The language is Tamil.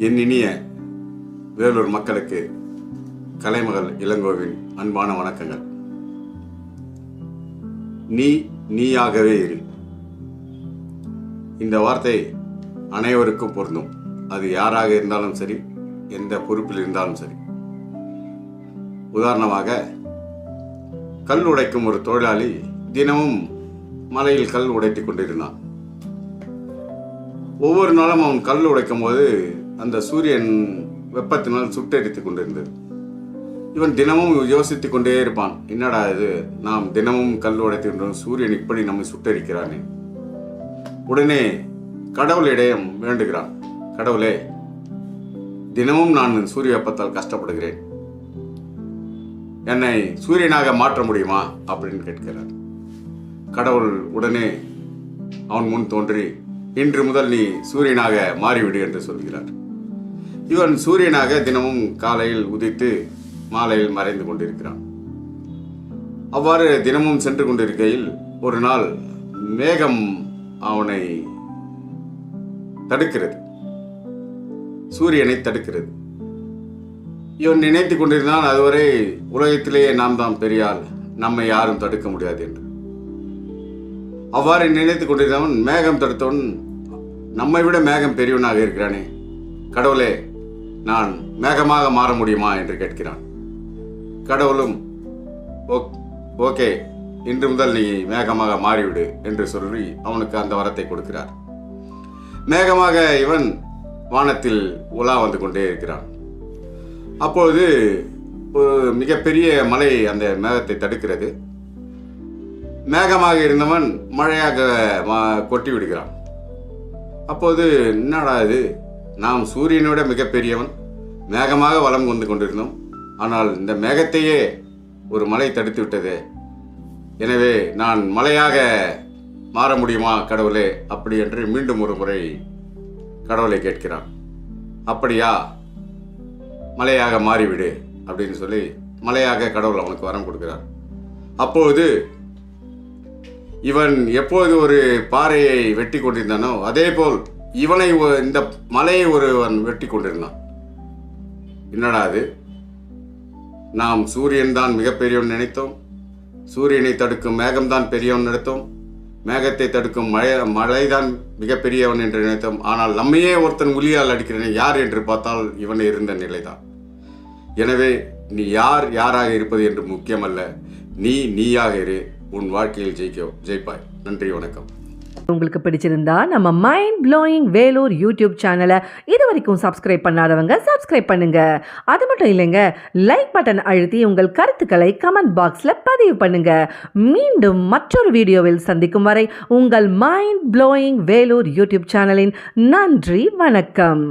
என் இனிய வேலூர் மக்களுக்கு கலைமகள் இளங்கோவின் அன்பான வணக்கங்கள். நீ நீயாகவே இரு. இந்த வார்த்தை அனைவருக்கும் பொருந்தும். அது யாராக இருந்தாலும் சரி, எந்த பொறுப்பில் இருந்தாலும் சரி. உதாரணமாக, கல் உடைக்கும் ஒரு தொழிலாளி தினமும் மலையில் கல் உடைத்துக் கொண்டிருந்தான். ஒவ்வொரு நாளும் அவன் கல் உடைக்கும் போது அந்த சூரியன் வெப்பத்தினால் சுட்டெரித்துக் கொண்டிருந்தது. இவன் தினமும் யோசித்துக் கொண்டே இருப்பான், என்னடா இது, நாம் தினமும் கல் உடைத்துக்கின்றோம், சூரியன் இப்படி நம்மை சுட்டெரிக்கிறானே. உடனே கடவுளிடம் வேண்டுகிறான், கடவுளே, தினமும் நான் சூரிய வெப்பத்தால் கஷ்டப்படுகிறேன், என்னை சூரியனாக மாற்ற முடியுமா அப்படின்னு கேட்கிறார். கடவுள் உடனே அவன் முன் தோன்றி, இன்று முதல் நீ சூரியனாக மாறிவிடு என்று சொல்கிறார். இவன் சூரியனாக தினமும் காலையில் உதித்து மாலையில் மறைந்து கொண்டிருக்கிறான். அவ்வாறு தினமும் சென்று கொண்டிருக்கையில் ஒரு நாள் மேகம் அவனை தடுக்கிறது, சூரியனை தடுக்கிறது. இவன் நினைத்து கொண்டிருந்தான், அதுவரை உலகத்திலேயே நாம் தான் பெரிய ஆள், நம்மை யாரும் தடுக்க முடியாது என்று. அவ்வாறு நினைத்து கொண்டிருந்தவன் மேகம் தடுத்தவன், நம்மை விட மேகம் பெரியவனாக இருக்கிறானே, கடவுளே, நான் மேகமாக மாற முடியுமா என்று கேட்கிறான். கடவுளும் ஓகே, இன்று முதல் நீ மேகமாக மாறிவிடு என்று சொல்லி அவனுக்கு அந்த வரத்தை கொடுக்கிறார். மேகமாக இவன் வானத்தில் உலா வந்து கொண்டே இருக்கிறான். அப்பொழுது ஒரு மிகப்பெரிய மலை அந்த மேகத்தை தடுக்கிறது. மேகமாக இருந்தவன் மழையாக கொட்டி விடுகிறான். அப்போது என்னடா இது, நாம் சூரியனோட மிகப்பெரியவன், மேகமாக வலம் வந்து கொண்டிருந்தோம், ஆனால் இந்த மேகத்தையே ஒரு மலை தடுத்து விட்டது, எனவே நான் மலையாக மாற முடியுமா கடவுளே அப்படி என்று மீண்டும் ஒரு முறை கடவுளை கேட்கிறான். அப்படியா, மலையாக மாறிவிடு அப்படின்னு சொல்லி மலையாக கடவுள் அவனுக்கு வரம் கொடுக்கிறார். அப்போது இவன் எப்போது ஒரு பாறையை வெட்டி கொண்டிருந்தானோ அதே போல் இவனை இந்த மலையை ஒருவன் வெட்டி கொண்டிருந்தான். என்னடா அது, நாம் சூரியன் தான் மிகப்பெரியவன் நினைத்தோம், சூரியனை தடுக்கும் மேகம்தான் பெரியவன் நினைத்தோம், மேகத்தை தடுக்கும் மழைதான் மிகப்பெரியவன் என்று நினைத்தோம். ஆனால் நம்மையே ஒருத்தன் உளியால் அடிக்கிறேன், யார் என்று பார்த்தால் இவன் இருந்த நிலைதான். எனவே நீ யாராக இருப்பது என்று முக்கியமல்ல, நீ நீயாக இரு, உன் வாழ்க்கையில் ஜெயிப்பாய். நன்றி, வணக்கம். உங்களுக்கு பிடிச்சிருந்தா நம்ம மைண்ட் ப்ளோயிங் வேலூர் யூடியூப் சேனலை இது வரைக்கும் சப்ஸ்கிரைப் பண்ணாதவங்க சப்ஸ்கிரைப் பண்ணுங்க. அது மட்டும் இல்லைங்க, லைக் பட்டன் அழுத்தி உங்கள் கருத்துக்களை கமெண்ட் பாக்ஸில் பதிவு பண்ணுங்க. மீண்டும் மற்றொரு வீடியோவில் சந்திக்கும் வரை உங்கள் மைண்ட் ப்ளோயிங் வேலூர் யூடியூப் சேனலின் நன்றி, வணக்கம்.